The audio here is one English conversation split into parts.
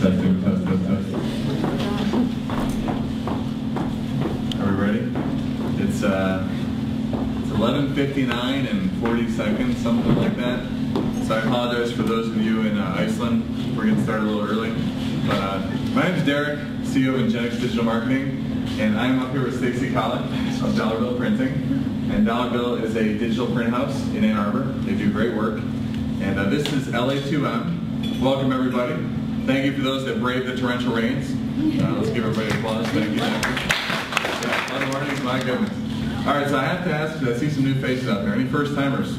Testing, test, test, test. Are we ready? It's 11:59 and 40 seconds, something like that. So I apologize for those of you in Iceland. We're getting started a little early. But my name is Derek, CEO of Ingenix Digital Marketing, and I'm up here with Stacy Collett of Dollar Bill Printing. And Dollar Bill is a digital print house in Ann Arbor. They do great work. And this is LA2M. Welcome, everybody. Thank you for those that braved the torrential rains. Let's give everybody applause. Thank you. Yeah, fun mornings, my goodness. All right, so I have to ask, because I see some new faces out there. Any first-timers?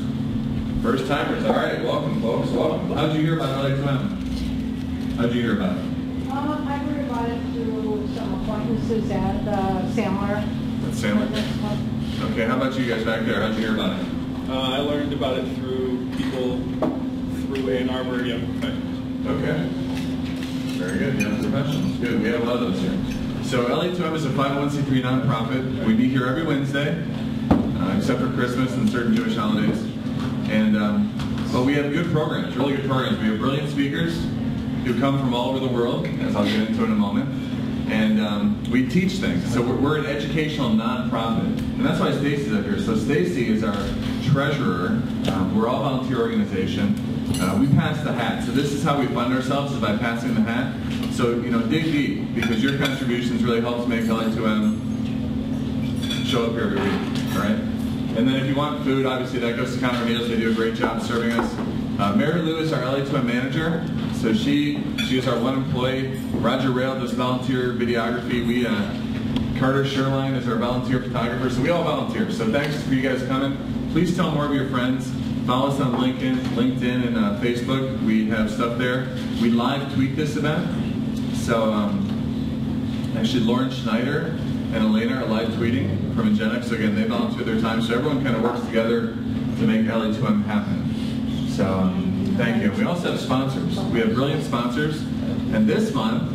First-timers. All right, welcome, folks. Welcome. How'd you hear about LA2M? How'd you hear about it? I heard about it through some acquaintances at Sandler. At Sandler? Okay, how about you guys back there? How'd you hear about it? I learned about it through people through Ann Arbor Young Professionals. Okay. Very good, young professionals. Good, we have a lot of those here. So LA2M is a 501c3 nonprofit. We meet here every Wednesday, except for Christmas and certain Jewish holidays. And but we have good programs, really good programs. We have brilliant speakers who come from all over the world, as I'll get into in a moment. And we teach things. So we're an educational nonprofit. And that's why Stacy's up here. So Stacy is our treasurer. We're all volunteer organization. We pass the hat. So this is how we fund ourselves, is by passing the hat. So, you know, dig deep, because your contributions really helps make LA2M show up here every week, all right? And then if you want food, obviously that goes to Conor O'Neill. They do a great job serving us. Mary Lou is our LA2M manager. So she is our one employee. Roger Rayle does volunteer videography. Carter Sherline is our volunteer photographer. So we all volunteer. So thanks for you guys coming. Please tell more of your friends. Follow us on LinkedIn and Facebook. We have stuff there. We live tweet this event. So actually Lauren Schneider and Elena are live tweeting from Ingenix. So again, they volunteer their time. So everyone kind of works together to make LA2M happen. So thank you. We also have sponsors. We have brilliant sponsors. And this month,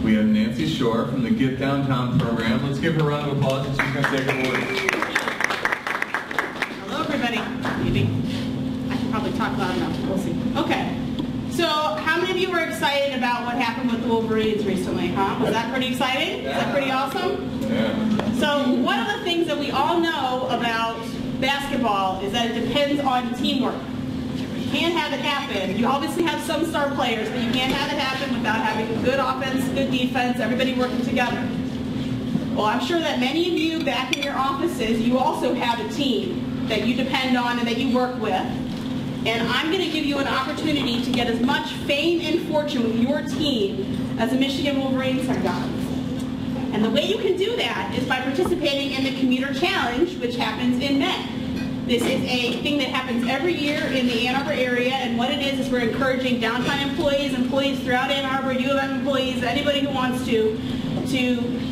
we have Nancy Shore from the Get Downtown program. Let's give her a round of applause. She's going to take her word. Hello, everybody. Maybe I should probably talk loud enough. We'll see. Okay. So, how many of you were excited about what happened with the Wolverines recently? Huh? Was that pretty exciting? Is that pretty awesome? Yeah. So, one of the things that we all know about basketball is that it depends on teamwork. You can't have it happen. You obviously have some star players, but you can't have it happen without having good offense, good defense, everybody working together. Well, I'm sure that many of you back in your offices, you also have a team that you depend on and that you work with. And I'm going to give you an opportunity to get as much fame and fortune with your team as the Michigan Wolverines have gotten. And the way you can do that is by participating in the Commuter Challenge, which happens in May. This is a thing that happens every year in the Ann Arbor area, and what it is we're encouraging downtown employees throughout Ann Arbor, U of M employees, anybody who wants to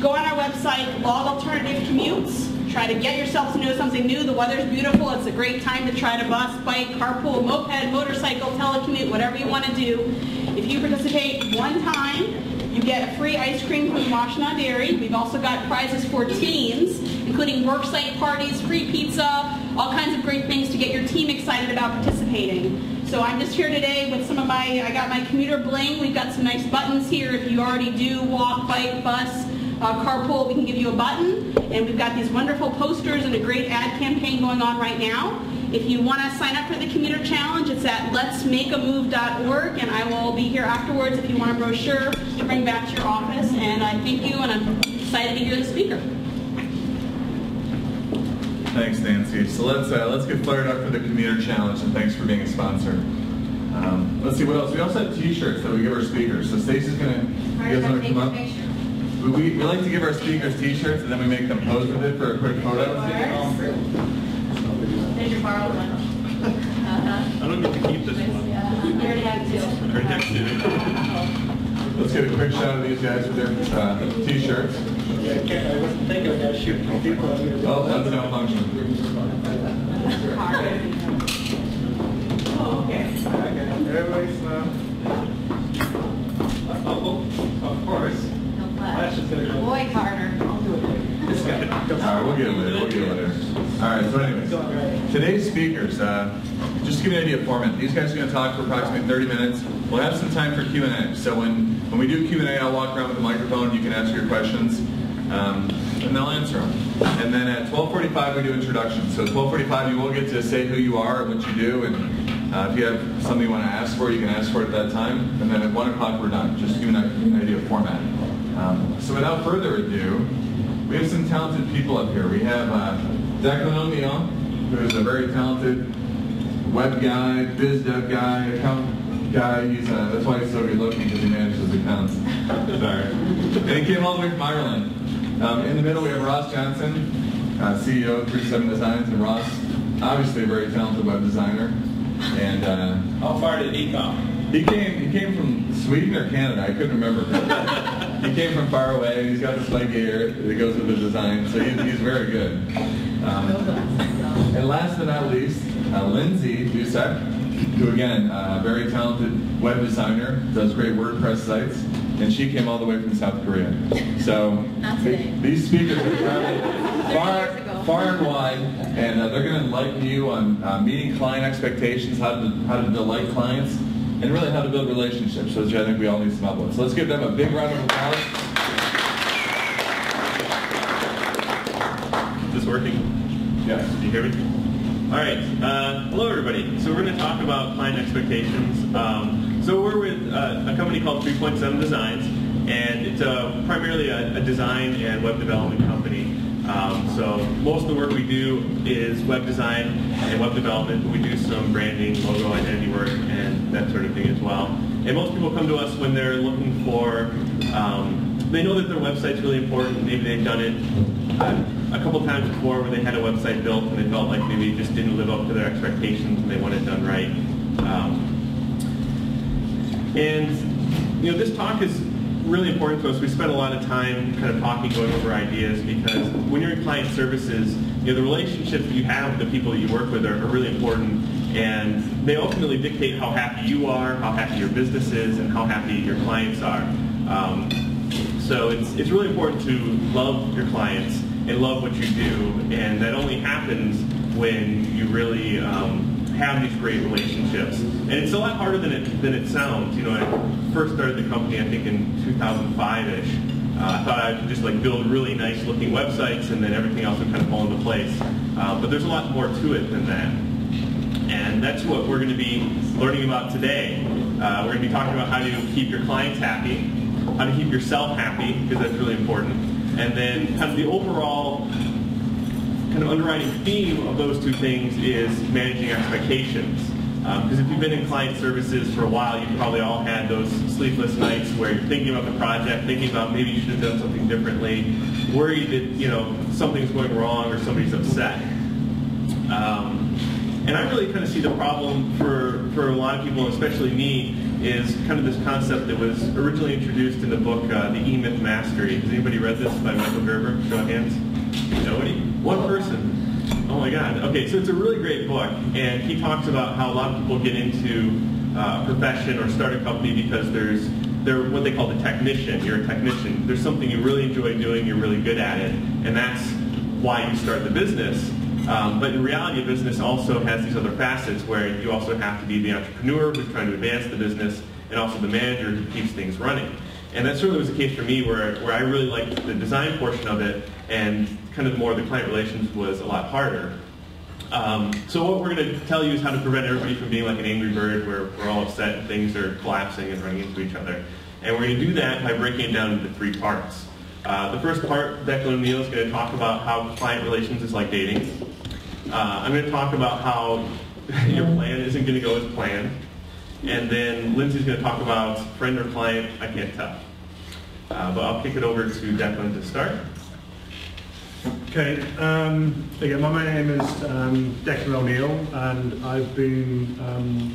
go on our website, log alternative commutes, try to get yourself to know something new. The weather's beautiful. It's a great time to try to bus, bike, carpool, moped, motorcycle, telecommute, whatever you want to do. If you participate one time, you get a free ice cream from Washtenaw Dairy. We've also got prizes for teams, including worksite parties, free pizza, all kinds of great things to get your team excited about participating. So I'm just here today with some of I got my commuter bling. We've got some nice buttons here. If you already do walk, bike, bus, carpool, we can give you a button. And we've got these wonderful posters and a great ad campaign going on right now. If you want to sign up for the Commuter Challenge, it's at letsmakeamove.org, and I will be here afterwards if you want a brochure to bring back to your office. And I thank you, and I'm excited to hear the speaker. Thanks, Nancy. So let's get fired up for the Commuter Challenge, and thanks for being a sponsor. Let's see what else. We also have T-shirts that we give our speakers. So Stacey's going to. You guys want to come up? We like to give our speakers T-shirts, and then we make them pose with it for a quick photo. There's your borrowed one. I don't get to keep this one. You already have two. Already have two. Let's get a quick shot of these guys with their T-shirts. I wasn't thinking of that shooting people out here. Oh, that's malfunctioning. Oh, okay. Everybody smile. Of course. That's just gonna go. Boy, Carter. I'll do it. This guy. All right, we'll get it later. All right, so anyways, today's speakers, just to give you an idea of format, these guys are going to talk for approximately 30 minutes. We'll have some time for Q&A. So when we do Q&A, I'll walk around with the microphone. You can ask your questions, and they'll answer them. And then at 12:45, we do introductions. So at 12:45, you will get to say who you are and what you do. And if you have something you want to ask for, you can ask for it at that time. And then at 1 o'clock, we're done. Just to give you an idea of format. So without further ado, we have some talented people up here. We have Declan O'Neill, who is a very talented web guy, biz dev guy, account guy. He's that's why he's so good looking, because he manages accounts. Sorry. And he came all the way from Ireland. In the middle, we have Ross Johnson, CEO of 37 Designs, and Ross, obviously a very talented web designer. And How far did he come? He came from Sweden or Canada, I couldn't remember. He came from far away, and he's got this leg hair that goes with the design, so he's very good. And last but not least, Lyndsay Dusek, who again, very talented web designer, does great WordPress sites, and she came all the way from South Korea. So these speakers have traveled far and wide, and they're going to enlighten you on meeting client expectations, how to delight clients, and really how to build relationships, which I think we all need some help with. So let's give them a big round of applause. Is this working? Yes. Can you hear me? All right. Hello, everybody. So we're going to talk about client expectations. So we're with a company called 3.7 Designs, and it's primarily a design and web development company. So most of the work we do is web design and web development. We do some branding, logo, identity work, and that sort of thing as well. And most people come to us when they're looking for, they know that their website's really important. Maybe they've done it a couple times before where they had a website built and they felt like maybe it just didn't live up to their expectations and they want it done right. And this talk is really important to us. We spend a lot of time kind of talking, going over ideas, because when you're in client services, the relationships that you have with the people that you work with are really important, and they ultimately dictate how happy you are, how happy your business is, and how happy your clients are. So it's really important to love your clients and love what you do, and that only happens when you really have these great relationships. And it's a lot harder than it sounds. I first started the company, I think, in 2005-ish. I thought I would just build really nice looking websites and then everything else would kind of fall into place. But there's a lot more to it than that. And that's what we're going to be learning about today. We're going to be talking about how to keep your clients happy, how to keep yourself happy, because that's really important. And then kind of the overall kind of underwriting theme of those two things is managing expectations. Because if you've been in client services for a while, you've probably all had those sleepless nights where you're thinking about the project, thinking about maybe you should have done something differently, worried that something's going wrong or somebody's upset. And I really kind of see the problem for a lot of people, especially me, is kind of this concept that was originally introduced in the book, The E-Myth Mastery. Has anybody read this by Michael Gerber? Show of hands. Nobody? One person. Oh my God. Okay, so it's a really great book, and he talks about how a lot of people get into a profession or start a company because they're what they call the technician. You're a technician. There's something you really enjoy doing, you're really good at it, and that's why you start the business. But in reality, a business also has these other facets where you also have to be the entrepreneur who's trying to advance the business, and also the manager who keeps things running. And that certainly was the case for me, where I really liked the design portion of it, and kind of more of the client relations was a lot harder. So what we're going to tell you is how to prevent everybody from being like an angry bird where we're all upset and things are collapsing and running into each other. And we're going to do that by breaking it down into 3 parts. The first part, Declan O'Neill is going to talk about how client relations is like dating. I'm going to talk about how your plan isn't going to go as planned. And then Lyndsay's going to talk about friend or client, I can't tell. But I'll kick it over to Declan to start. Okay, again, my name is Declan O'Neill, and I've been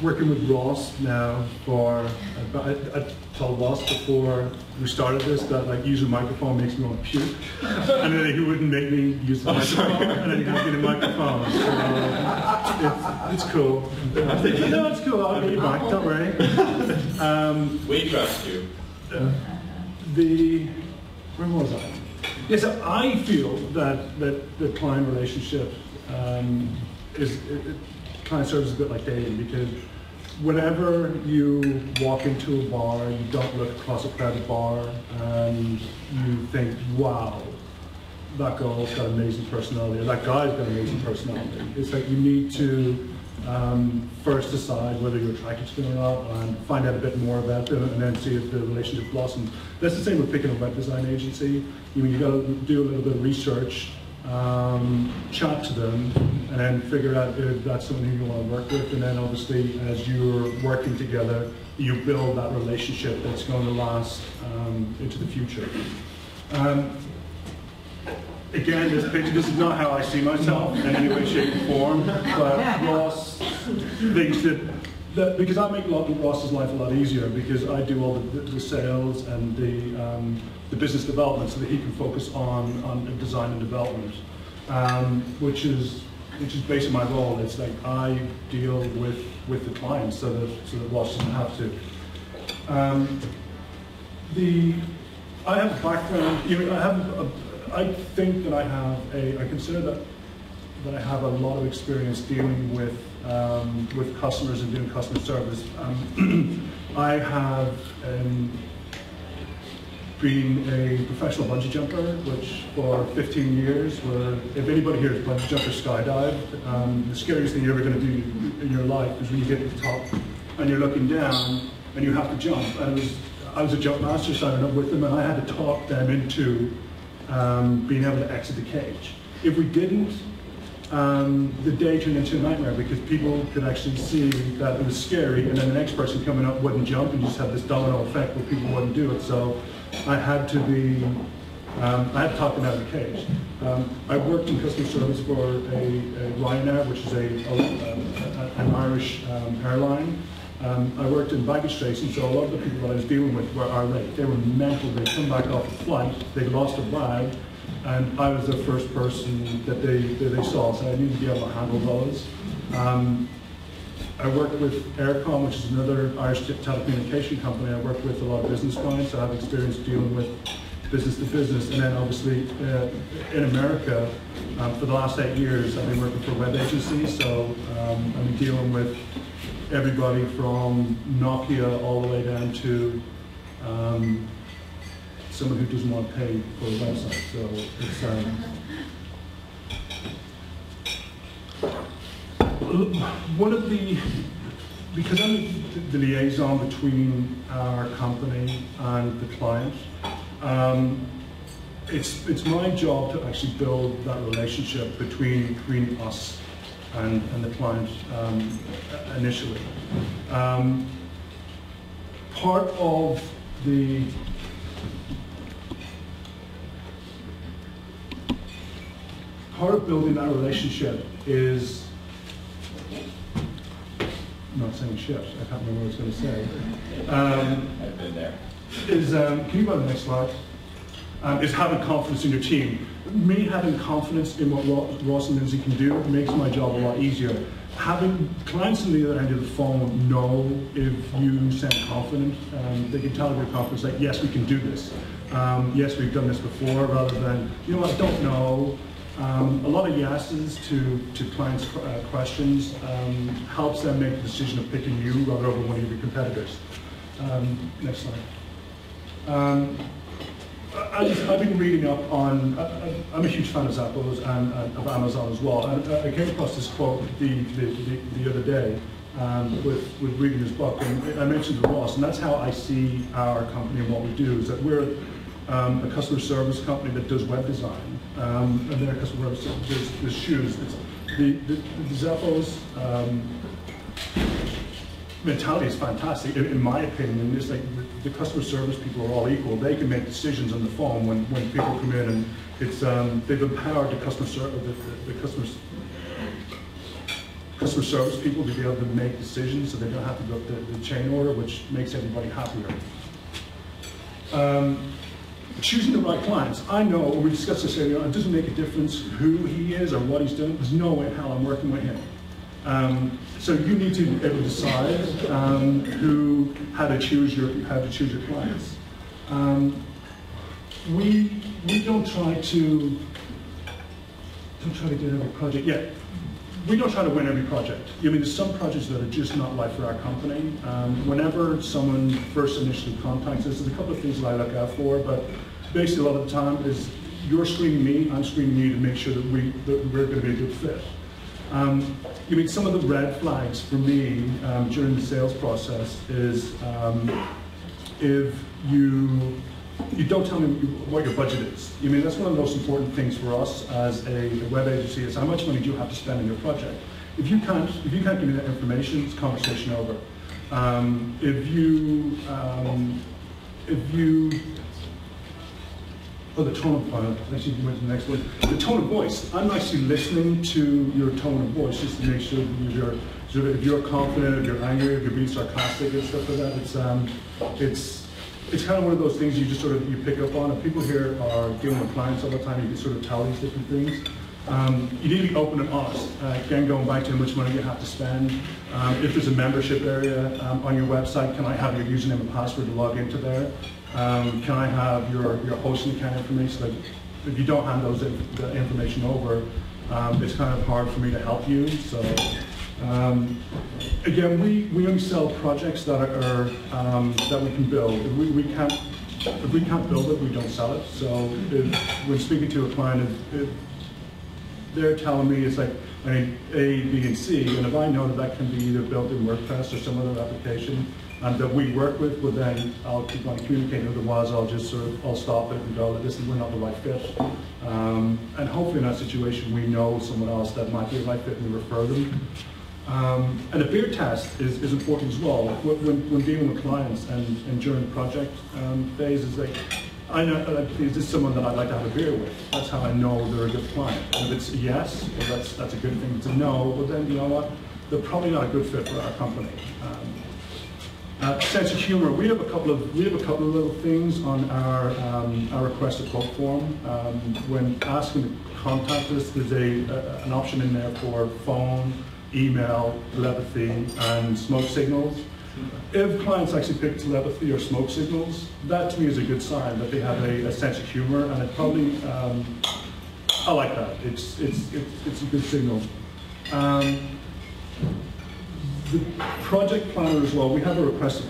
working with Ross now for, I told Ross before we started this that using a microphone makes me want to puke, and then he wouldn't make me use the microphone, and then he had me the microphone, so it's cool. No, it's cool, I'll get you back, don't worry. We trust you. Where was I? Yes, I feel that the client relationship client service is a bit like dating, because whenever you walk into a bar, you don't look across a crowded bar and you think, wow, that girl's got amazing personality, or that guy's got amazing personality. It's like you need to first decide whether you're attracted to them or not, and find out a bit more about them, and then see if the relationship blossoms. That's the same with picking a web design agency. You've got to do a little bit of research, chat to them, and then figure out if that's someone who you want to work with. And then obviously, as you're working together, you build that relationship that's going to last into the future. Again, this is not how I see myself in any way, shape, or form, but Ross thinks that because I make Ross's life a lot easier, because I do all the sales and the business development, so that he can focus on design and development, which is basically my role. It's like I deal with the clients, so that Ross doesn't have to. I have a background. I think that I consider that I have a lot of experience dealing with customers and doing customer service. I have been a professional bungee jumper, which for 15 years, where if anybody here is bungee jump or skydive, the scariest thing you're ever going to do in your life is when you get to the top and you're looking down and you have to jump. And I was a jump master signing up with them, and I had to talk them into being able to exit the cage. If we didn't, the day turned into a nightmare, because people could actually see that it was scary, and then the next person coming up wouldn't jump, and you just have this domino effect where people wouldn't do it. So I had to talk them out of the cage. I worked in customer service for a Ryanair, which is an Irish airline. I worked in baggage tracing, so a lot of the people that I was dealing with were irate. They were mental. They'd come back off a flight, they lost a bag, and I was the first person that they saw, so I needed to be able to handle those. I worked with Aircom, which is another Irish telecommunication company. I worked with a lot of business clients, so I have experience dealing with business to business. And then obviously in America, for the last 8 years, I've been working for web agencies, so I've been dealing with everybody from Nokia all the way down to someone who doesn't want to pay for a website. So it's because I'm the liaison between our company and the client. It's my job to actually build that relationship between us and the client initially. Part of building that relationship is, I'm not saying shit, I can't remember what I was going to say. I've been there. Can you go to the next slide? Is having confidence in your team. Me having confidence in what Ross and Lyndsay can do makes my job a lot easier. Having clients on the other end of the phone know if you sound confident, they can tell if you're confident, like, yes, we can do this. Yes, we've done this before, rather than, you know what, I don't know. A lot of yeses to clients' questions helps them make the decision of picking you rather over one of your competitors. Next slide. I've been reading up on, I'm a huge fan of Zappos and of Amazon as well. And I came across this quote the other day with reading this book, and I mentioned to Ross, and that's how I see our company and what we do, is that we're a customer service company that does web design, and then a customer service does shoes. The Zappos mentality is fantastic, in my opinion. It's like the customer service people are all equal. They can make decisions on the phone when people come in, and it's they've empowered the customer service people to be able to make decisions, so they don't have to go up the chain order, which makes everybody happier. Choosing the right clients. I know, when we discussed this earlier, it doesn't make a difference who he is or what he's doing. There's no way in hell I'm working with him. So you need to be able to decide how to choose your clients. We don't try to get every project. Yeah, we don't try to win every project. I mean, there's some projects that are just not right for our company. Whenever someone first initially contacts us, there's a couple of things that I look out for, but basically a lot of the time is you're screening me, I'm screening you to make sure that we're going to be a good fit. You mean, some of the red flags for me during the sales process is if you don't tell me what your budget is. I mean, that's one of the most important things for us as a web agency is how much money do you have to spend on your project. If you can't give me that information, it's conversation over. The tone of actually you went to the next one. The tone of voice. I'm actually listening to your tone of voice just to make sure that if you're confident, if you're angry, if you're being sarcastic and stuff like that. It's kind of one of those things you just sort of you pick up on. If people here are dealing with clients all the time, you can sort of tell these different things. You need to be open and honest. Again, going back to how much money you have to spend. If there's a membership area on your website, can I have your username and password to log into there? Can I have your hosting account information? Like, if you don't hand the information over, it's kind of hard for me to help you. So, again, we only sell projects that are that we can build. If we can't build it, we don't sell it. So, when speaking to a client, if they're telling me it's like I need A, B, and C, and if I know that can be either built in WordPress or some other application that we work with, well then I'll keep on communicating. Otherwise, I'll stop it and go, listen, we're not the right fit. And hopefully in that situation, we know someone else that might be the right fit and we refer them. And a beer test is important as well. When dealing with clients and during the project phase, is like, I know, is this someone that I'd like to have a beer with? That's how I know they're a good client. And if it's a yes, well that's a good thing. If it's a no, well then, you know what? They're probably not a good fit for our company. Sense of humor. We have a couple of little things on our request a quote form. When asking to contact us, there's an option in there for phone, email, telepathy, and smoke signals. If clients actually pick telepathy or smoke signals, that to me is a good sign that they have a sense of humor, and it probably I like that. It's a good signal. The project planner as well, we have a request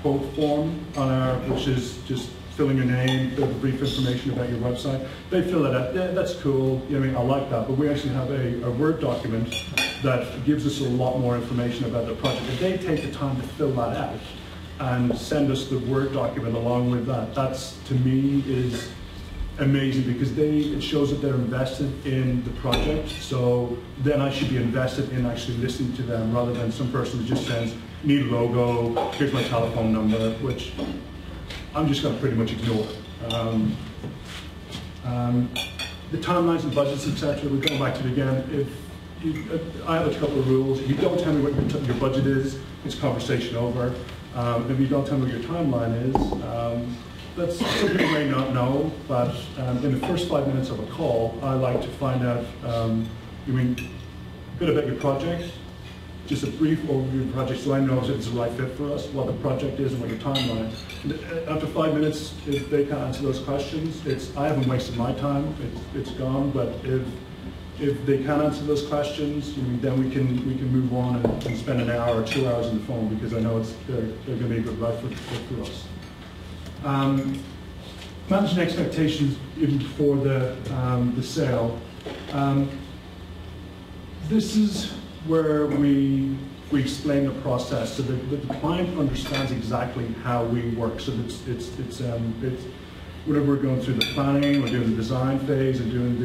quote form on which is just filling your name, the brief information about your website. They fill it out. Yeah, that's cool. I mean, I like that. But we actually have a Word document that gives us a lot more information about the project. If they take the time to fill that out and send us the Word document along with that, that's, to me, is amazing because it shows that they're invested in the project. So then I should be invested in actually listening to them rather than some person who just says, need a logo, here's my telephone number, which I'm just going to pretty much ignore. The timelines and budgets, etc. We're going back to it again. I have a couple of rules. If you don't tell me what your budget is, it's conversation over. If you don't tell me what your timeline is, that's something you may not know, but in the first 5 minutes of a call, I like to find out, a bit about your project, just a brief overview of the project so I know if it's the right fit for us, what the project is and what your timeline. After 5 minutes, if they can't answer those questions, I haven't wasted my time, it's gone, but if they can't answer those questions, then we can move on and spend an hour or 2 hours on the phone because I know they're going to be a good right fit for us. Managing expectations even before the sale. This is where we explain the process so that the client understands exactly how we work. So it's whenever we're going through the planning, we're doing the design phase, and doing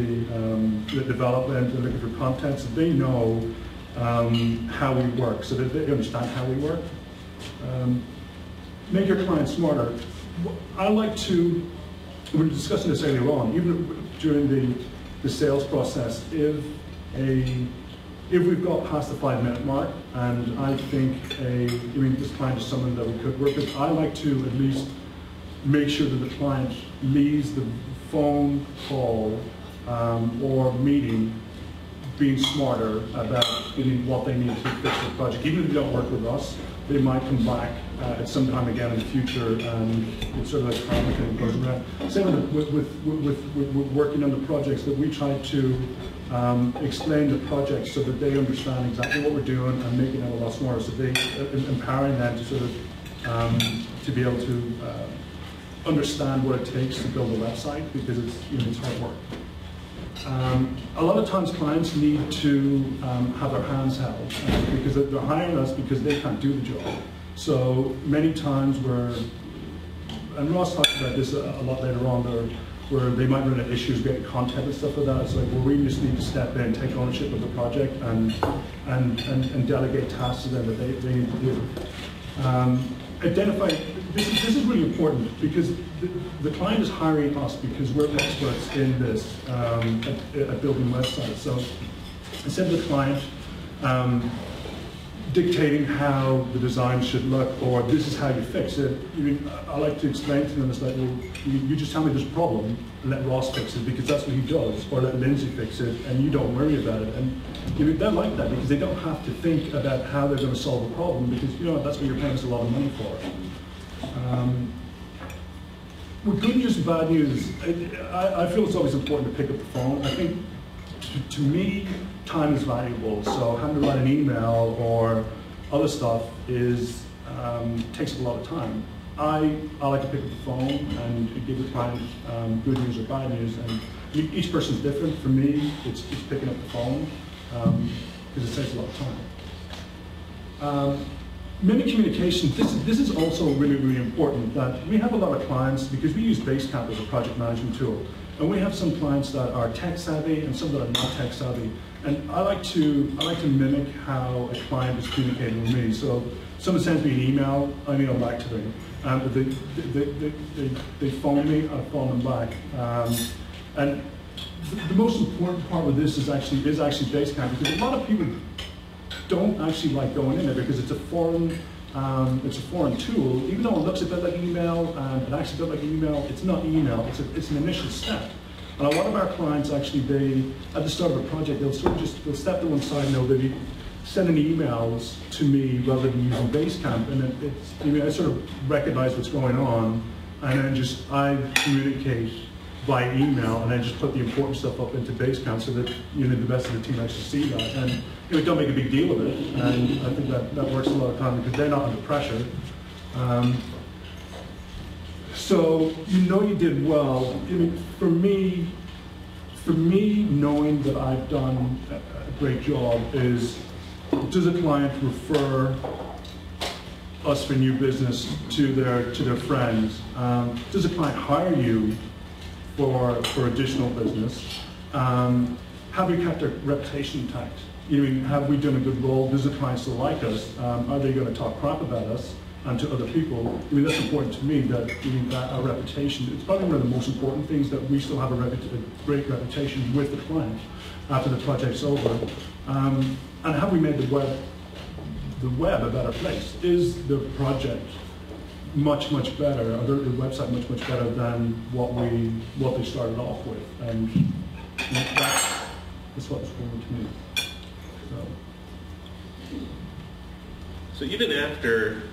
the development, and looking for content, so they know how we work, so that they understand how we work. Make your client smarter. I like to, we were discussing this earlier on, even during the sales process, if we've got past the 5 minute mark, and I think this client is someone that we could work with, I like to at least make sure that the client leaves the phone call or meeting being smarter about what they need to fix the project. Even if they don't work with us, they might come back at some time again in the future, and it's sort of like complicated goes around. Same with working on the projects, that we try to explain the project so that they understand exactly what we're doing and making it a lot smarter, so they empowering them to sort of to be able to understand what it takes to build a website, because it's, you know, it's hard work. A lot of times clients need to have their hands held because they're hiring us because they can't do the job. So many times and Ross talked about this a lot later on, where they might run into issues getting content and stuff like that. It's like, well, we just need to step in, take ownership of the project, and delegate tasks to them that they need to do. Identify, this is really important, because the client is hiring us because we're experts in this, at building websites. So instead of the client dictating how the design should look, or this is how you fix it, I like to explain to them, it's like, well, you just tell me there's a problem and let Ross fix it, because that's what he does, or let Lyndsay fix it, and you don't worry about it. And they're like that because they don't have to think about how they're going to solve the problem, because that's what you're paying us a lot of money for. With good news and bad news, I feel it's always important to pick up the phone. I think, to me, time is valuable, so having to write an email or other stuff takes up a lot of time. I like to pick up the phone and give the client good news or bad news, and each person's different. For me, it's picking up the phone, because it takes a lot of time. Many communication, this is also really, really important, that we have a lot of clients, because we use Basecamp as a project management tool, and we have some clients that are tech savvy and some that are not tech savvy. And I like to mimic how a client is communicating with me. So someone sends me an email, I email back to them. They phone me, I phone them back. And the most important part of this is actually Basecamp, because a lot of people don't actually like going in there because it's a foreign tool. Even though it looks a bit like email and it actually looks like email, it's not email. It's an initial step. And a lot of our clients actually, at the start of a project, they'll step to one side and they'll be sending emails to me rather than using Basecamp. And I sort of recognize what's going on, and then I communicate by email, and then just put the important stuff up into Basecamp so that the rest of the team actually see that. And don't make a big deal of it. And I think that works a lot of time because they're not under pressure. So you did well. For me, knowing that I've done a great job is, does a client refer us for new business to their friends? Does a client hire you for additional business? Have we kept our reputation intact? Have we done a good role? Does the client still like us? Are they going to talk crap about us and to other people? That's important to me, that our reputation, it's probably one of the most important things, that we still have a great reputation with the client after the project's over. And have we made the web a better place? Is the project much better, or the website much better than what they started off with? And that's what's important to me. So even after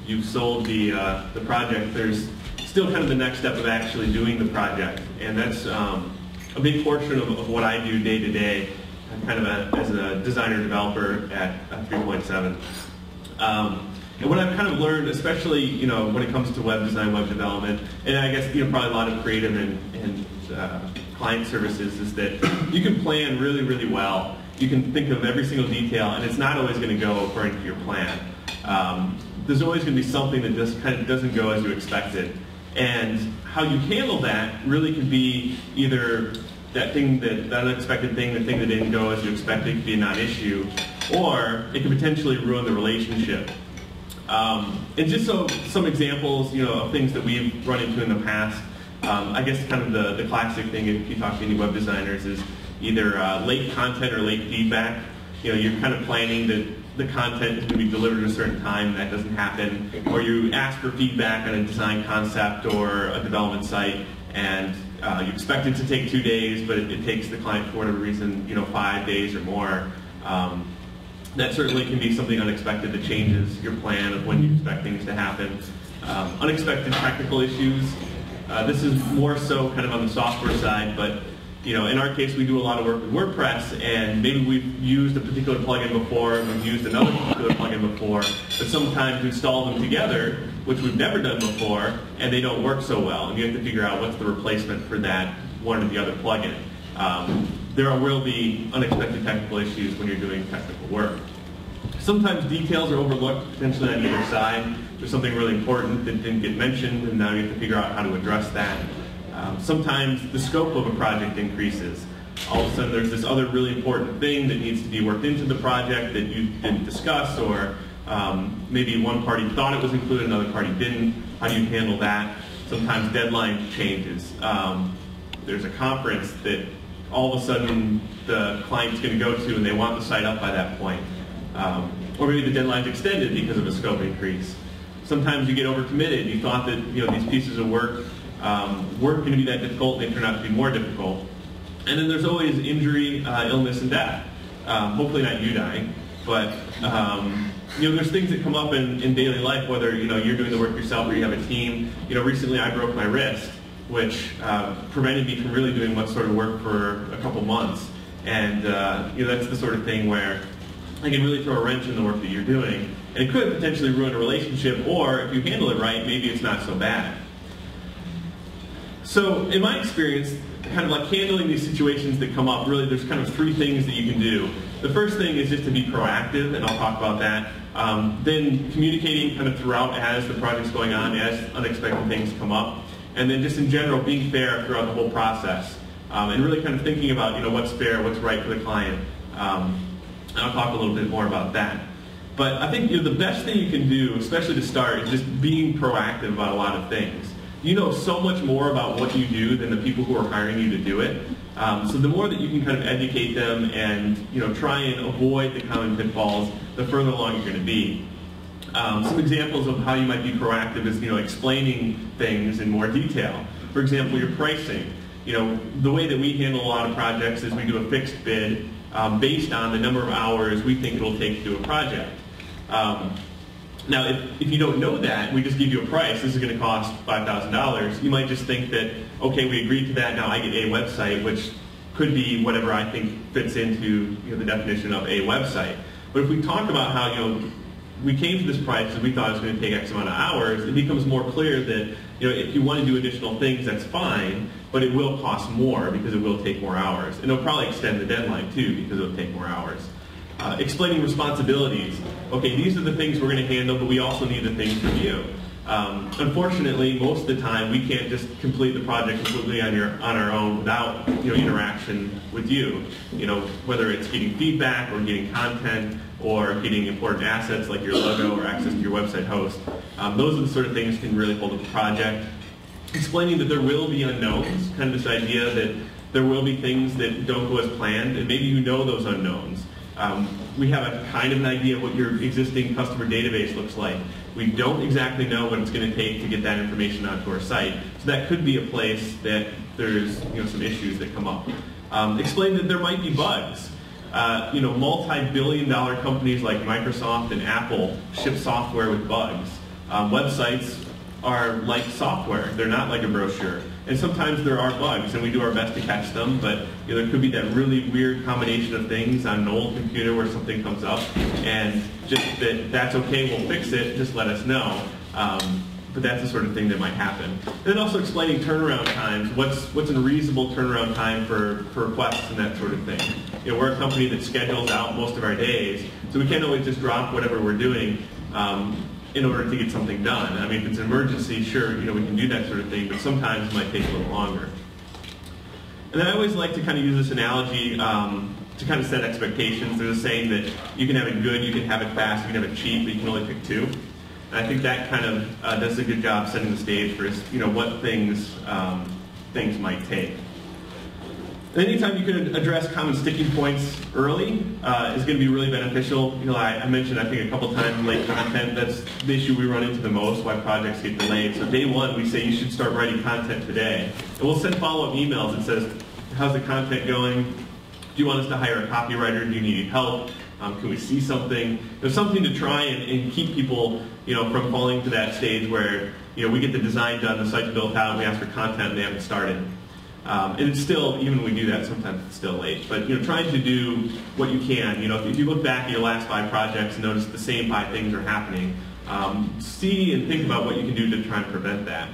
you've sold the project, there's still kind of the next step of actually doing the project, and that's a big portion of what I do day to day, kind of as a designer developer at 3.7. And what I've kind of learned, especially when it comes to web design, web development, and I guess probably a lot of creative and client services, is that you can plan really, really well. You can think of every single detail, and it's not always going to go according to your plan. There's always going to be something that just kind of doesn't go as you expected. And how you handle that really could be either that unexpected thing, the thing that didn't go as you expected, could be a non-issue, or it could potentially ruin the relationship. And just some examples, of things that we've run into in the past. I guess kind of the classic thing, if you talk to any web designers, is either late content or late feedback. You're kind of planning that the content is going to be delivered at a certain time, and that doesn't happen. Or you ask for feedback on a design concept or a development site, and you expect it to take 2 days, but it takes the client, for whatever reason, 5 days or more. that certainly can be something unexpected that changes your plan of when you expect things to happen. Unexpected technical issues. This is more so kind of on the software side, but in our case, we do a lot of work with WordPress, and maybe we've used a particular plugin before, we've used another particular plugin before, but sometimes we install them together, which we've never done before, and they don't work so well, and you have to figure out what's the replacement for that one or the other plugin. There will be unexpected technical issues when you're doing technical work. Sometimes details are overlooked, potentially on either side. There's something really important that didn't get mentioned, and now you have to figure out how to address that. Sometimes the scope of a project increases. All of a sudden there's this other really important thing that needs to be worked into the project that you didn't discuss, or maybe one party thought it was included, another party didn't. How do you handle that? Sometimes deadline changes. There's a conference that all of a sudden the client's going to go to and they want the site up by that point. Or maybe the deadline's extended because of a scope increase. Sometimes you get overcommitted. You thought that these pieces of work weren't going to be that difficult, they turn out to be more difficult. And then there's always injury, illness, and death. Hopefully not you dying, but there's things that come up in daily life, whether you're doing the work yourself or you have a team. Recently I broke my wrist, which prevented me from really doing much sort of work for a couple months. And that's the sort of thing where I can really throw a wrench in the work that you're doing. And it could potentially ruin a relationship, or if you handle it right, maybe it's not so bad. So in my experience, kind of like handling these situations that come up, really there's kind of three things that you can do. The first thing is just to be proactive, and I'll talk about that. Then communicating kind of throughout as the project's going on, as unexpected things come up. And then just in general, being fair throughout the whole process. And really kind of thinking about what's fair, what's right for the client. And I'll talk a little bit more about that. But I think the best thing you can do, especially to start, is just being proactive about a lot of things. You know so much more about what you do than the people who are hiring you to do it. So the more that you can kind of educate them and try and avoid the common pitfalls, the further along you're going to be. Some examples of how you might be proactive is explaining things in more detail. For example, your pricing. The way that we handle a lot of projects is we do a fixed bid based on the number of hours we think it'll take to do a project. Now, if you don't know that, we just give you a price, this is going to cost $5,000, you might just think that, okay, we agreed to that, now I get a website, which could be whatever I think fits into the definition of a website. But if we talk about how we came to this price and we thought it was going to take X amount of hours, it becomes more clear that if you want to do additional things, that's fine, but it will cost more because it will take more hours. And it'll probably extend the deadline too because it'll take more hours. Explaining responsibilities. Okay, these are the things we're going to handle, but we also need the things from you. Unfortunately, most of the time, we can't just complete the project completely on our own without interaction with you. Whether it's getting feedback or getting content or getting important assets like your logo or access to your website host. Those are the sort of things that can really hold up the project. Explaining that there will be unknowns, kind of this idea that there will be things that don't go as planned, and maybe those unknowns. We have a kind of an idea of what your existing customer database looks like. We don't exactly know what it's going to take to get that information onto our site. So that could be a place that there's some issues that come up. Explain that there might be bugs. Multi-billion-dollar companies like Microsoft and Apple ship software with bugs. Websites are like software. They're not like a brochure. And sometimes there are bugs, and we do our best to catch them, but there could be that really weird combination of things on an old computer where something comes up, and just that's okay, we'll fix it, just let us know. But that's the sort of thing that might happen. And then also explaining turnaround times. What's a reasonable turnaround time for requests and that sort of thing. We're a company that schedules out most of our days, so we can't always just drop whatever we're doing in order to get something done. I mean, if it's an emergency, sure, we can do that sort of thing, but sometimes it might take a little longer. And then I always like to kind of use this analogy to kind of set expectations. There's a saying that you can have it good, you can have it fast, you can have it cheap, but you can only pick two. And I think that kind of does a good job setting the stage for what things might take. And anytime you can address common sticking points early is going to be really beneficial. I mentioned, I think, a couple times late content. That's the issue we run into the most, why projects get delayed. So day one, we say you should start writing content today. And we'll send follow-up emails that says, how's the content going? Do you want us to hire a copywriter? Do you need help? Can we see something? There's something to try and keep people, from falling to that stage where, we get the design done, the site's built out, we ask for content, and they haven't started. And it's still, even when we do that, sometimes it's still late. But trying to do what you can. If you look back at your last 5 projects and notice the same 5 things are happening, see and think about what you can do to try and prevent that.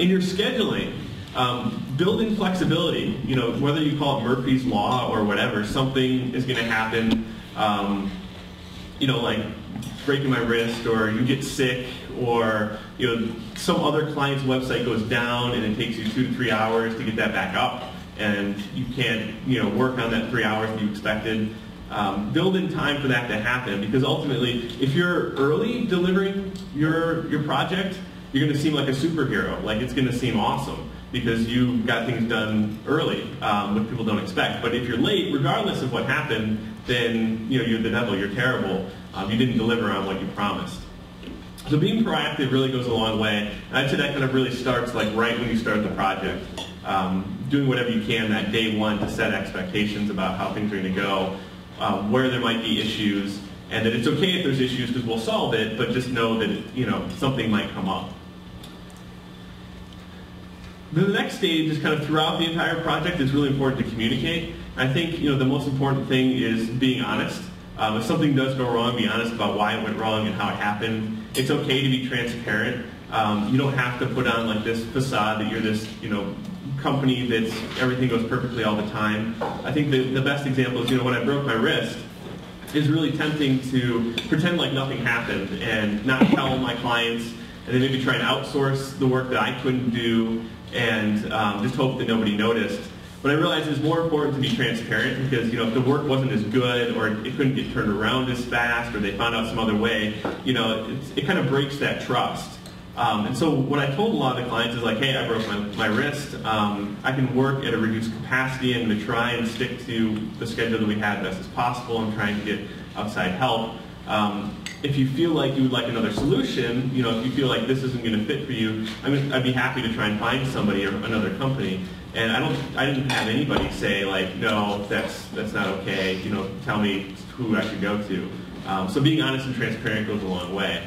In your scheduling, build in flexibility. Whether you call it Murphy's Law or whatever, something is going to happen. Like breaking my wrist, or you get sick, or some other client's website goes down and it takes you 2 to 3 hours to get that back up, and you can't work on that 3 hours that you expected. Build in time for that to happen, because ultimately, if you're early delivering your project, you're going to seem like a superhero. Like, it's going to seem awesome because you got things done early, which people don't expect. But if you're late, regardless of what happened, then you're the devil. You're terrible. You didn't deliver on what you promised. So being proactive really goes a long way. And I'd say that kind of really starts like right when you start the project. Doing whatever you can that day one to set expectations about how things are going to go, where there might be issues, and that it's okay if there's issues because we'll solve it, but just know that something might come up. Then the next stage is kind of throughout the entire project. It's really important to communicate. I think the most important thing is being honest. If something does go wrong, be honest about why it went wrong and how it happened. It's okay to be transparent. You don't have to put on like this facade that you're this company that's everything goes perfectly all the time. I think the best example is when I broke my wrist, it's really tempting to pretend like nothing happened and not tell my clients, and then maybe try and outsource the work that I couldn't do, and just hope that nobody noticed. But I realized it's more important to be transparent, because if the work wasn't as good, or it couldn't get turned around as fast, or they found out some other way, it kind of breaks that trust. And so what I told a lot of the clients is like, hey, I broke my wrist. I can work at a reduced capacity. I'm going to try and stick to the schedule that we had best as possible. I'm trying to get outside help. If you feel like you would like another solution, if you feel like this isn't going to fit for you, I'd be happy to try and find somebody or another company. And I didn't have anybody say like, no, that's not okay. Tell me who I should go to. So being honest and transparent goes a long way.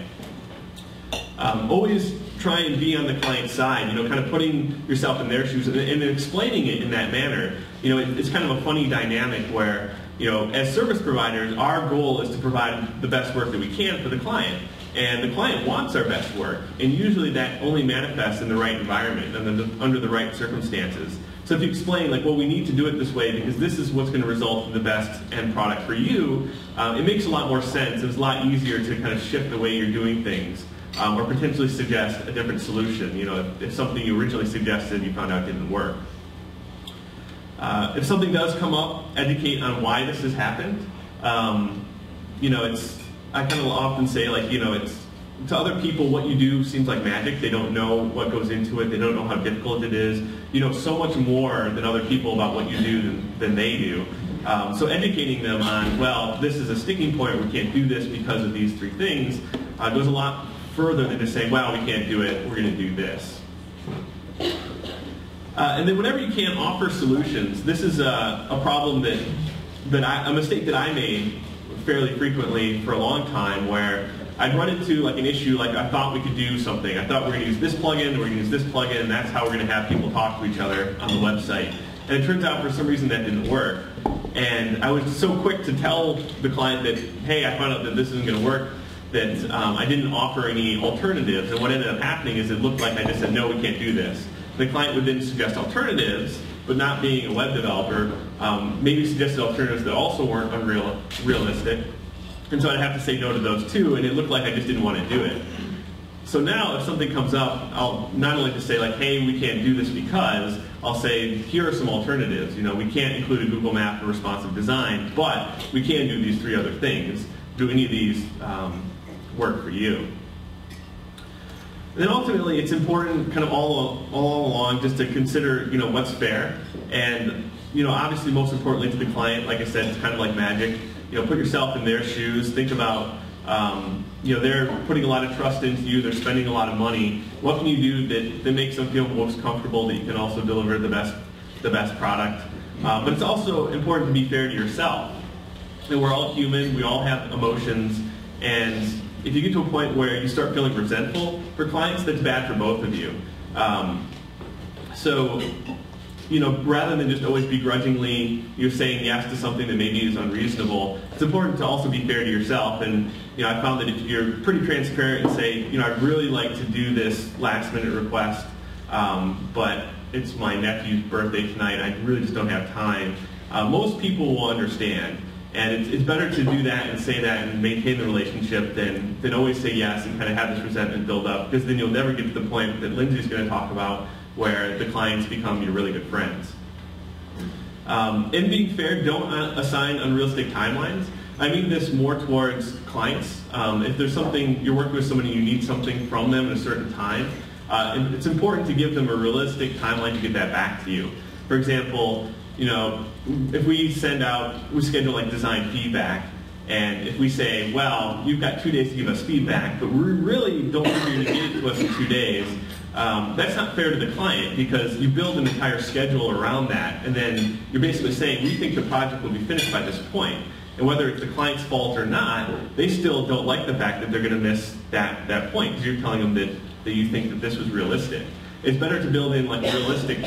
Always try and be on the client's side. Kind of putting yourself in their shoes and explaining it in that manner. It's kind of a funny dynamic where as service providers, our goal is to provide the best work that we can for the client. And the client wants our best work, and usually that only manifests in the right environment and under the right circumstances. So if you explain, like, well, we need to do it this way because this is what's going to result in the best end product for you, it makes a lot more sense. It's a lot easier to kind of shift the way you're doing things, or potentially suggest a different solution. If something you originally suggested you found out didn't work. If something does come up, educate on why this has happened. I kind of often say, like, it's to other people what you do seems like magic. They don't know what goes into it. They don't know how difficult it is. You know so much more than other people about what you do than they do. So educating them on, well, this is a sticking point. We can't do this because of these 3 things goes a lot further than just saying, well, we can't do it. We're going to do this. And then whenever you can, offer solutions. This is a problem a mistake that I made fairly frequently for a long time, where I'd run into like an issue, like I thought we could do something. I thought we're going to use this plugin, we're going to use this plugin, and that's how we're going to have people talk to each other on the website. And it turns out for some reason that didn't work. And I was so quick to tell the client that, hey, I found out that this isn't going to work, that I didn't offer any alternatives. And what ended up happening is it looked like I just said, no, we can't do this. The client would then suggest alternatives, but not being a web developer, maybe suggested alternatives that also weren't unrealistic. And so I'd have to say no to those too, and it looked like I just didn't want to do it. So now if something comes up, I'll not only just say like, hey, we can't do this because, I'll say, here are some alternatives. We can't include a Google map or responsive design, but we can do these 3 other things. Do any of these work for you? And then ultimately, it's important kind of all along just to consider, what's fair. And, obviously most importantly to the client, like I said, it's kind of like magic. Put yourself in their shoes. Think about, they're putting a lot of trust into you. They're spending a lot of money. What can you do that makes them feel most comfortable, that you can also deliver the best product? But it's also important to be fair to yourself. that we're all human, we all have emotions, and if you get to a point where you start feeling resentful for clients, that's bad for both of you. So, you know, rather than just always begrudgingly you're saying yes to something that maybe is unreasonable, it's important to also be fair to yourself. And you know, I found that if you're pretty transparent and say, you know, I'd really like to do this last minute request, but it's my nephew's birthday tonight, I really just don't have time, most people will understand. And it's better to do that and say that and maintain the relationship than always say yes and kind of have this resentment build up, because then you'll never get to the point that Lyndsay's going to talk about where the clients become your really good friends. In being fair, don't assign unrealistic timelines. I mean this more towards clients. If there's something, you're working with somebody, you need something from them at a certain time, it's important to give them a realistic timeline to get that back to you. For example, you know, if we schedule like design feedback, and if we say, well, you've got 2 days to give us feedback, but we really don't want you to get it to us in 2 days, that's not fair to the client, because you build an entire schedule around that, and then you're basically saying, we think the project will be finished by this point. And whether it's the client's fault or not, they still don't like the fact that they're going to miss that point, because you're telling them that you think that this was realistic. It's better to build in like realistic,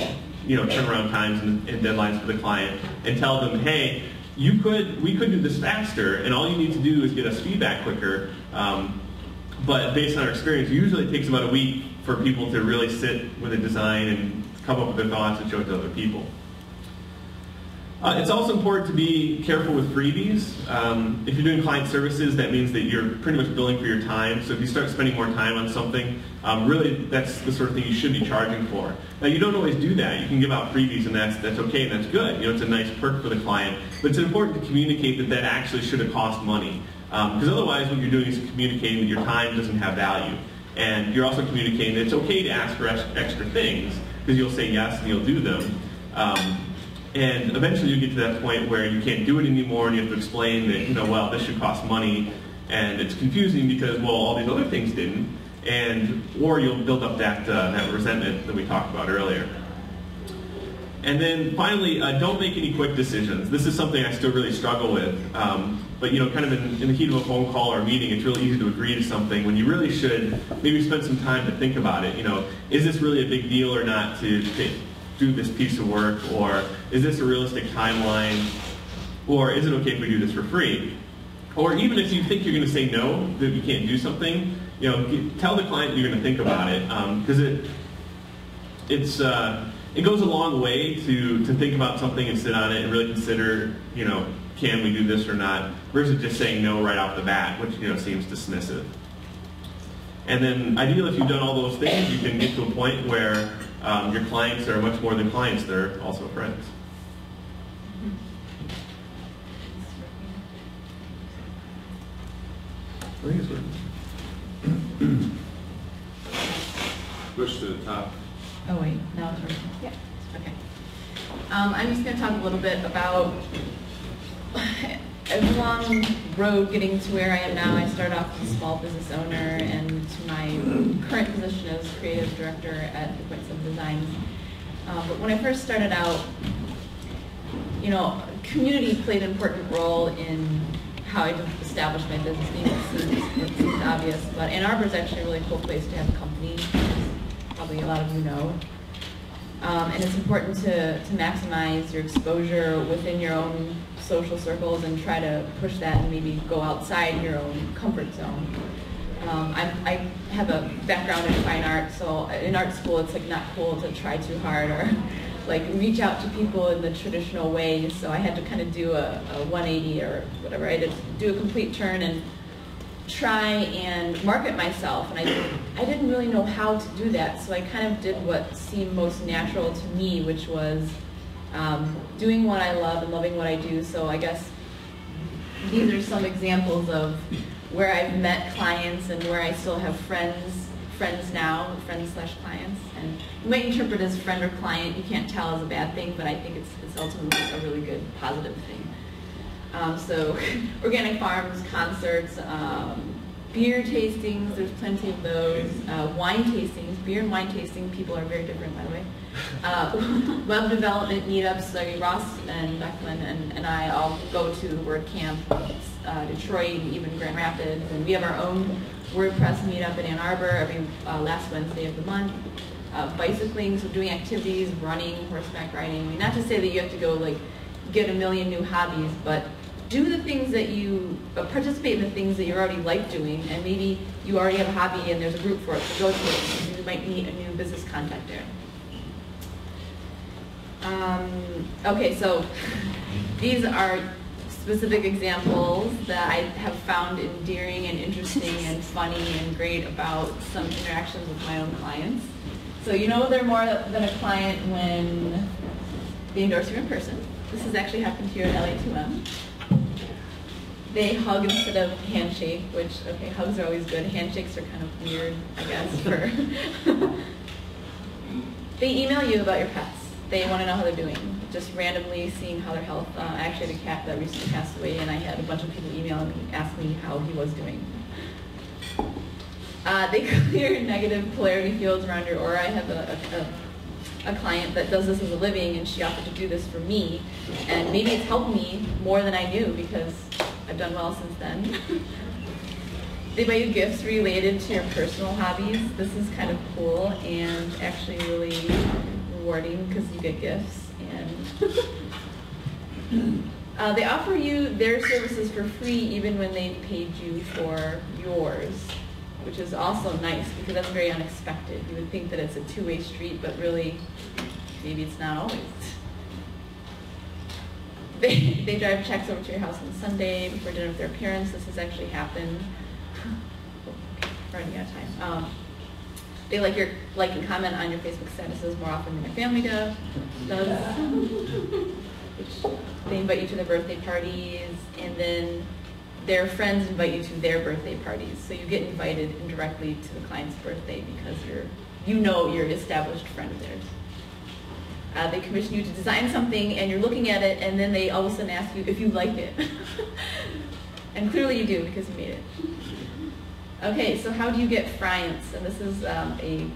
you know, turnaround times and deadlines for the client, and tell them, hey, we could do this faster, and all you need to do is get us feedback quicker. But based on our experience, usually it takes about a week for people to really sit with a design and come up with their thoughts and show it to other people. It's also important to be careful with freebies. If you're doing client services, that means that you're pretty much billing for your time. So if you start spending more time on something, really that's the sort of thing you should be charging for. Now you don't always do that. You can give out freebies, and that's okay and that's good. You know, it's a nice perk for the client. But it's important to communicate that actually should have cost money. Because otherwise what you're doing is communicating that your time doesn't have value. And you're also communicating that it's okay to ask for extra things, because you'll say yes and you'll do them. And eventually you get to that point where you can't do it anymore, and you have to explain that, you know, well, this should cost money, and it's confusing because, well, all these other things didn't, or you'll build up that resentment that we talked about earlier. And then finally, don't make any quick decisions. This is something I still really struggle with, but you know, kind of in the heat of a phone call or a meeting, it's really easy to agree to something when you really should maybe spend some time to think about it. You know, is this really a big deal or not to do this piece of work, or is this a realistic timeline, or is it okay if we do this for free? Or even if you think you're going to say no, that you can't do something, you know, tell the client you're going to think about it, because it goes a long way to think about something and sit on it and really consider, you know, can we do this or not, versus just saying no right off the bat, which, you know, seems dismissive. And then ideally, if you've done all those things, you can get to a point where your clients are much more than clients, they're also friends. I think it's working. Push to the top. Oh wait, now it's working. Yeah. Okay. I'm just going to talk a little bit about a long road getting to where I am now. I started off as a small business owner, and to my current position as creative director at the Points of Designs. But when I first started out, you know, community played an important role in how I established my business. It seems obvious, but Ann Arbor is actually a really cool place to have a company, as probably a lot of you know. And it's important to maximize your exposure within your own social circles and try to push that and maybe go outside your own comfort zone. I have a background in fine art, so in art school it's like not cool to try too hard or like reach out to people in the traditional way, so I had to kind of do a 180 or whatever. I had to do a complete turn and try and market myself, and I didn't really know how to do that, so I kind of did what seemed most natural to me, which was doing what I love and loving what I do. So I guess these are some examples of where I've met clients and where I still have friends now, friends/clients. And you might interpret as friend or client, you can't tell as a bad thing, but I think it's ultimately a really good positive thing. So organic farms, concerts, Beer tastings, there's plenty of those. Wine tastings, beer and wine tasting, people are very different, by the way. Web development meetups, like Ross and Declan and I all go to the WordCamp, Detroit, and even Grand Rapids, and we have our own WordPress meetup in Ann Arbor every last Wednesday of the month. Bicycling, so doing activities, running, horseback riding. I mean, not to say that you have to go like get a million new hobbies, but do the things that you, participate in the things that you already like doing, and maybe you already have a hobby and there's a group for it, so go to it, and you might meet a new business contact there. Okay, so these are specific examples that I have found endearing and interesting and funny and great about some interactions with my own clients. So you know they're more than a client when they endorse you in person. This has actually happened here at LA2M. They hug instead of handshake, which, okay, hugs are always good. Handshakes are kind of weird, I guess, for... They email you about your pets. They want to know how they're doing, just randomly seeing how their health. I actually had a cat that recently passed away, and I had a bunch of people email me, ask me how he was doing. They clear negative polarity fields around your aura. I have a client that does this as a living, and she offered to do this for me, and maybe it's helped me more than I knew because I've done well since then. They buy you gifts related to your personal hobbies. This is kind of cool and actually really rewarding because you get gifts. And they offer you their services for free even when they paid you for yours, which is also nice because that's very unexpected. You would think that it's a two-way street, but really, maybe it's not always. They drive checks over to your house on Sunday before dinner with their parents. This has actually happened. Okay, running out of time. They like and comment on your Facebook statuses more often than your family does. They invite you to their birthday parties, and then their friends invite you to their birthday parties. So you get invited indirectly to the client's birthday because you're an established friend of theirs. They commission you to design something, and you're looking at it, and then they all of a sudden ask you if you like it. And clearly you do because you made it. Okay, so how do you get friends? And this is a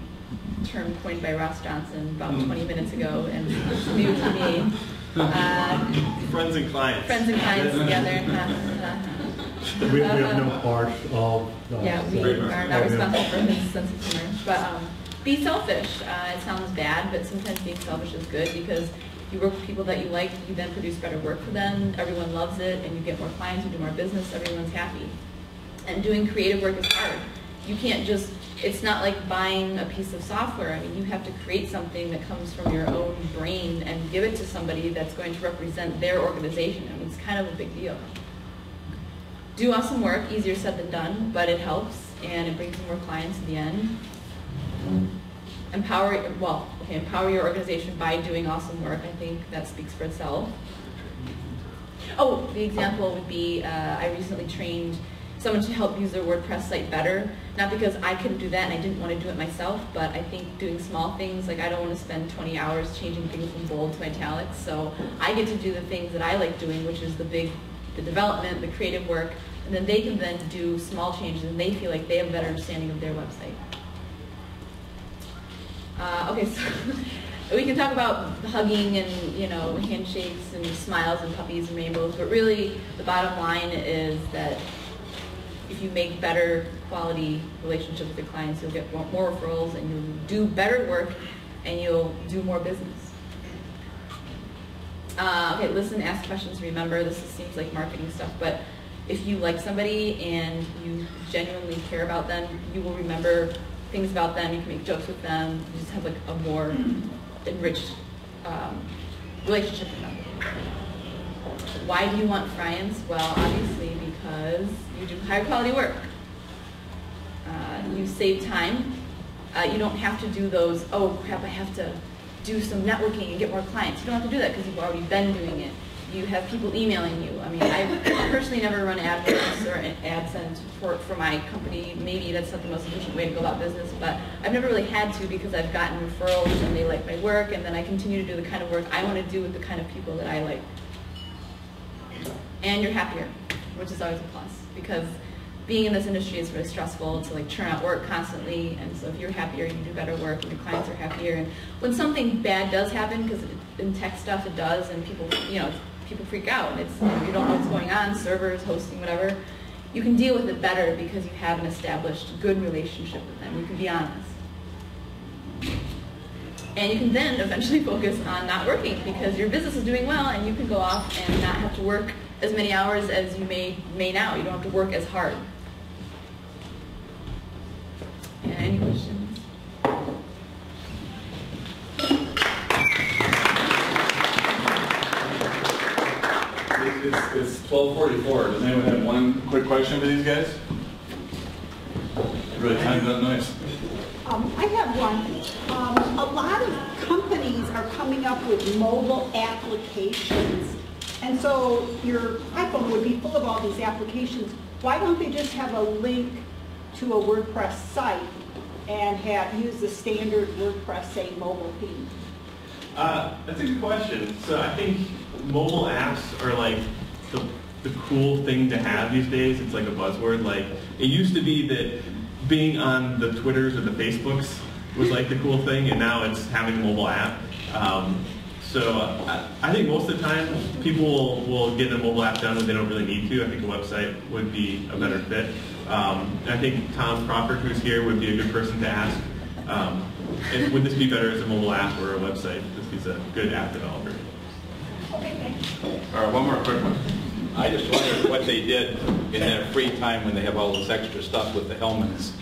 term coined by Ross Johnson about 20 minutes ago, and it's new to me. Friends and clients. Friends and clients together. We have no part of that. Yeah, we are not responsible for his sense of humor. But be selfish. It sounds bad, but sometimes being selfish is good because you work with people that you like, you then produce better work for them, everyone loves it, and you get more clients, you do more business, everyone's happy. And doing creative work is hard. You can't just, it's not like buying a piece of software. I mean, you have to create something that comes from your own brain and give it to somebody that's going to represent their organization. I mean, it's kind of a big deal. Do awesome work, easier said than done, but it helps, and it brings you more clients in the end. Empower your organization by doing awesome work. I think that speaks for itself. Oh, the example would be, I recently trained someone to help use their WordPress site better. Not because I couldn't do that and I didn't want to do it myself, but I think doing small things, like I don't want to spend 20 hours changing things from bold to italics, so I get to do the things that I like doing, which is the development, the creative work, and then they can then do small changes and they feel like they have a better understanding of their website. Okay, so we can talk about hugging and handshakes and smiles and puppies and rainbows, but really the bottom line is that if you make better quality relationships with your clients, you'll get more referrals and you'll do better work and you'll do more business. Okay, listen, ask questions, remember. This seems like marketing stuff, but if you like somebody and you genuinely care about them, you will remember things about them, you can make jokes with them, you just have like a more enriched relationship with them. Why do you want friends? Well, obviously because you do high quality work. You save time. You don't have to do those, oh crap, I have to do some networking and get more clients. You don't have to do that because you've already been doing it. You have people emailing you. I mean, I personally never run AdWords or AdSense for my company. Maybe that's not the most efficient way to go about business, but I've never really had to because I've gotten referrals and they like my work, and then I continue to do the kind of work I want to do with the kind of people that I like. And you're happier, which is always a plus, because being in this industry is really stressful to like churn out work constantly, and so if you're happier, you do better work, and your clients are happier. And when something bad does happen, because in tech stuff it does, and people, people freak out, and it's, you don't know what's going on, servers, hosting, whatever, you can deal with it better because you have an established good relationship with them. You can be honest. And you can then eventually focus on not working because your business is doing well, and you can go off and not have to work as many hours as you may now. You don't have to work as hard. Yeah, any questions? It's 12:44. Does anyone have one quick question for these guys? Really timed up nice. I have one. A lot of companies are coming up with mobile applications, and so your iPhone would be full of all these applications. Why don't they just have a link to a WordPress site and use the standard WordPress, say, mobile theme? That's a good question. So I think mobile apps are like the cool thing to have these days. It's like a buzzword. Like, it used to be that being on the Twitters or the Facebooks was like the cool thing, and now it's having a mobile app. I think most of the time people will get a mobile app done when they don't really need to. I think a website would be a better fit. I think Tom Crawford, who's here, would be a good person to ask. Would this be better as a mobile app or a website? He's a good app developer. Okay, thanks. All right, one more quick one. I just wondered what they did in their free time when they have all this extra stuff with the Hellman's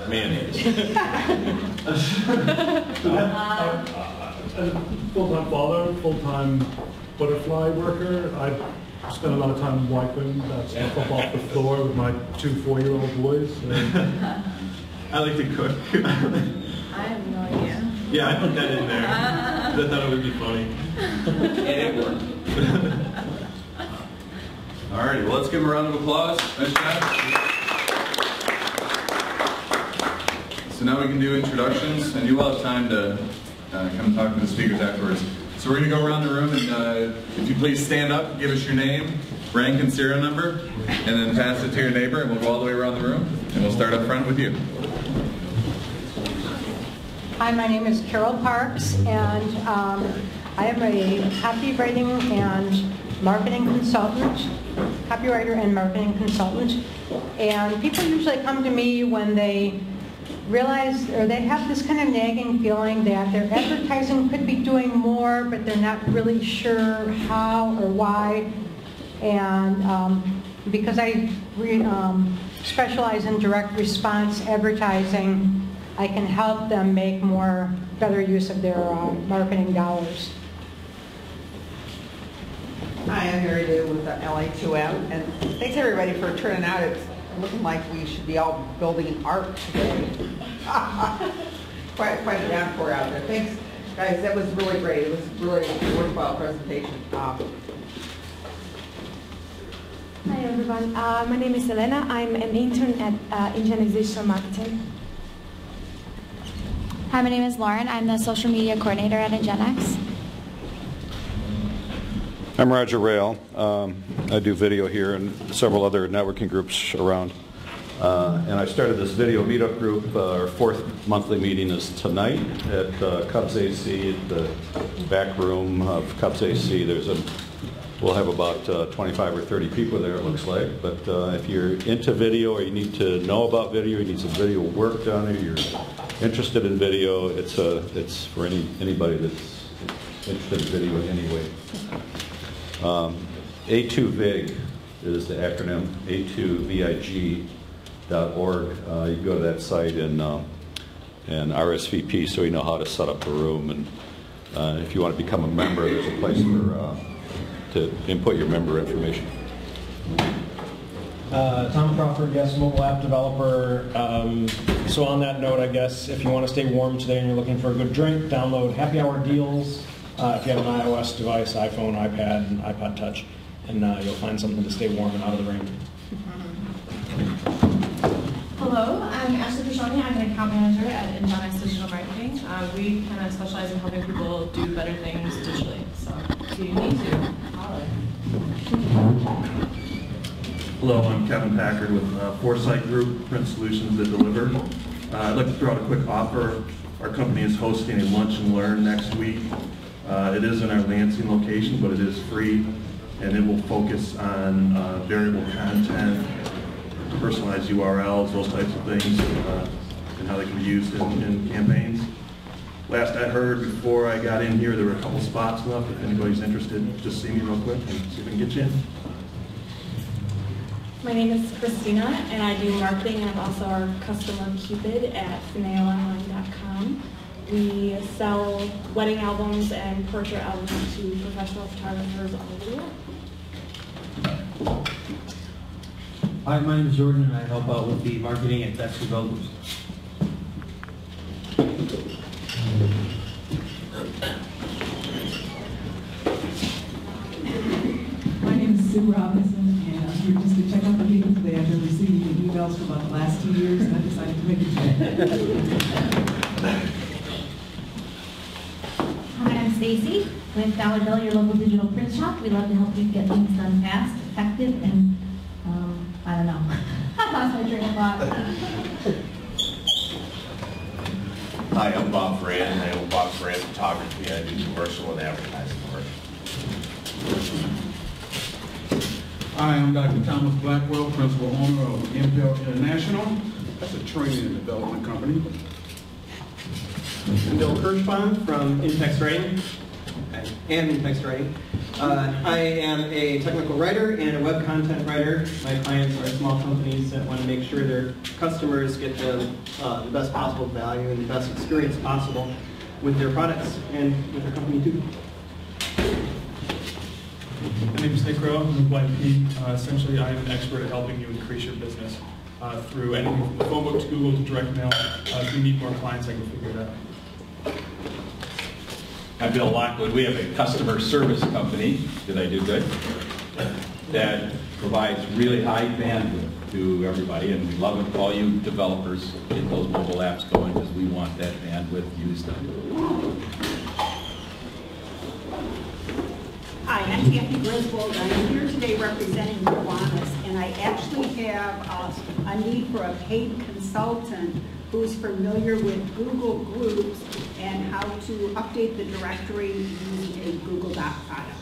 mayonnaise. Full-time father, full-time butterfly worker. I spend a lot of time wiping that stuff up off the floor with my 2 4-year-old boys. I like to cook. I have no idea. Yeah, I put that in there. I thought it would be funny. And it worked. Alrighty, well, let's give them a round of applause. Nice job. So now we can do introductions, and you will have time to come talk to the speakers afterwards. So we're going to go around the room, and if you please stand up, give us your name, rank and serial number, and then pass it to your neighbor, and we'll go all the way around the room, and we'll start up front with you. Hi, my name is Carol Parks, and I am a copywriting and marketing consultant, copywriter and marketing consultant. And people usually come to me when they realize, or they have this kind of nagging feeling that their advertising could be doing more, but they're not really sure how or why. And because I specialize in direct response advertising, I can help them make better use of their marketing dollars. Hi, I'm Mary Lou with the LA2M, and thanks everybody for turning out. It's looking like we should be all building an ark today. quite a downpour out there. Thanks, guys. That was really great. It was really a worthwhile presentation. Hi everyone. My name is Elena. I'm an intern at Ingeniex Digital Marketing. Hi, my name is Lauren. I'm the social media coordinator at Ingeniex. I'm Roger Rayle. I do video here and several other networking groups around. And I started this video meetup group. Our 4th monthly meeting is tonight at Cubs AC, at the back room of Cubs AC. We'll have about 25 or 30 people there, it looks like. But if you're into video, or you need to know about video, you need some video work done, or you're interested in video, it's for anybody that's interested in video in any way. A2VIG is the acronym, A2VIG.org. You can go to that site and RSVP so you know how to set up a room. And if you want to become a member, there's a place to input your member information. Tom Crawford, yes, mobile app developer. So on that note, I guess if you want to stay warm today and you're looking for a good drink, download Happy Hour Deals. If you have an iOS device, iPhone, iPad, and iPod Touch, and you'll find something to stay warm and out of the rain. Hello, I'm Ashley Prashani. I'm an account manager at Ingeniex Digital Marketing. We kind of specialize in helping people do better things digitally. So if you need to, holler. Hello, I'm Kevin Packard with Foresight Group, Print Solutions that deliver. I'd like to throw out a quick offer. Our company is hosting a lunch and learn next week. It is in our Lansing location, but it is free, and it will focus on variable content, personalized URLs, those types of things, and how they can be used in campaigns. Last I heard before I got in here, there were a couple spots left. If anybody's interested, just see me real quick and see if we can get you in. My name is Christina, and I do marketing, and I'm also our customer cupid at finaoonline.com. We sell wedding albums and portrait albums to professional photographers all over the world. Hi, my name is Jordan, and I help out with the marketing at Dusek Developers. My name is Sue Robinson, and I'm here just to check out the people today. I've been receiving the emails for about the last 2 years, and I decided to make it today. Hi, I'm Stacy with Dollar Bill, your local digital print shop. We love to help you get things done fast, effective, and I don't know. I lost my train of thought. Hi, I'm Bob Ferran. I own Bob Ferran Photography. I do commercial and advertising work. Hi, I'm Dr. Thomas Blackwell, principal owner of Impel International. That's a training and development company. I'm Bill Kirschbaum from Intex Writing and Intex Writing. I am a technical writer and a web content writer. My clients are small companies that want to make sure their customers get the best possible value and the best experience possible with their products and with their company too. My name is Nick Rowe. I'm with Blind Pete. Essentially, I am an expert at helping you increase your business through anything from the phone book to Google to direct mail. If you need more clients, I can figure it out. I'm Bill Lockwood. We have a customer service company, did I do good? That provides really high bandwidth to everybody, and we love it. All you developers get those mobile apps going because we want that bandwidth used up. Hi, I'm Kathy Griswold. I'm here today representing Kiwanis, and I actually have a need for a paid consultant who's familiar with Google Groups and how to update the directory using a Google Doc product.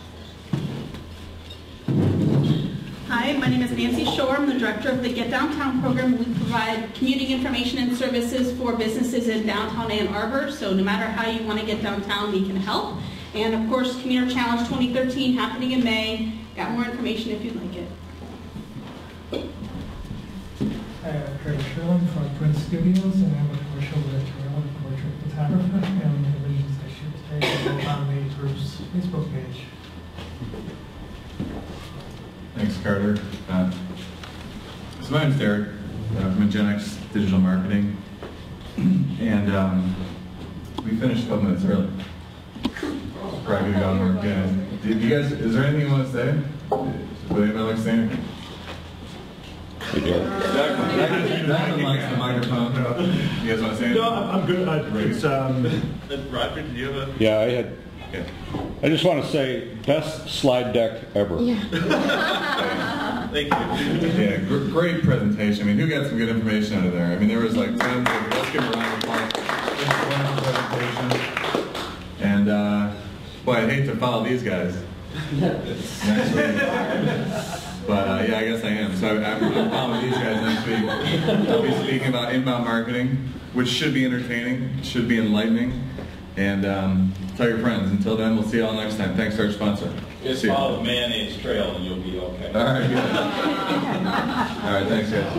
Hi, my name is Nancy Shore. I'm the director of the Get Downtown program. We provide commuting information and services for businesses in downtown Ann Arbor. So no matter how you want to get downtown, we can help. And of course, Commuter Challenge 2013 happening in May. Got more information if you'd like it. Hi, I'm Craig Sherlin from Print Studios, and I'm a commercial editorial and portrait photographer. And the images I shoot today are on the group's Facebook page. Thanks, Carter. So my name's Derek from Ingenix Digital Marketing, and we finished a couple minutes early. Probably got more again. Did you guys? Is there anything you want to say? Would anybody like to say anything? Declan likes the microphone. You guys want to say anything? No, I'm good. Roger, did you have a... Yeah, I had. Yeah. I just want to say, best slide deck ever. Thank you. Yeah, great presentation. I mean, who got some good information out of there? I mean, there was like tons of, let's give a round of applause. This is a wonderful presentation. And, boy, I hate to follow these guys. Next week. But, yeah, I guess I am. So I'm following these guys next week. I'll be speaking about inbound marketing, which should be entertaining, should be enlightening. And tell your friends. Until then, we'll see you all next time. Thanks to our sponsor. Just follow the mayonnaise trail and you'll be okay. All right, good. All right, thanks, guys.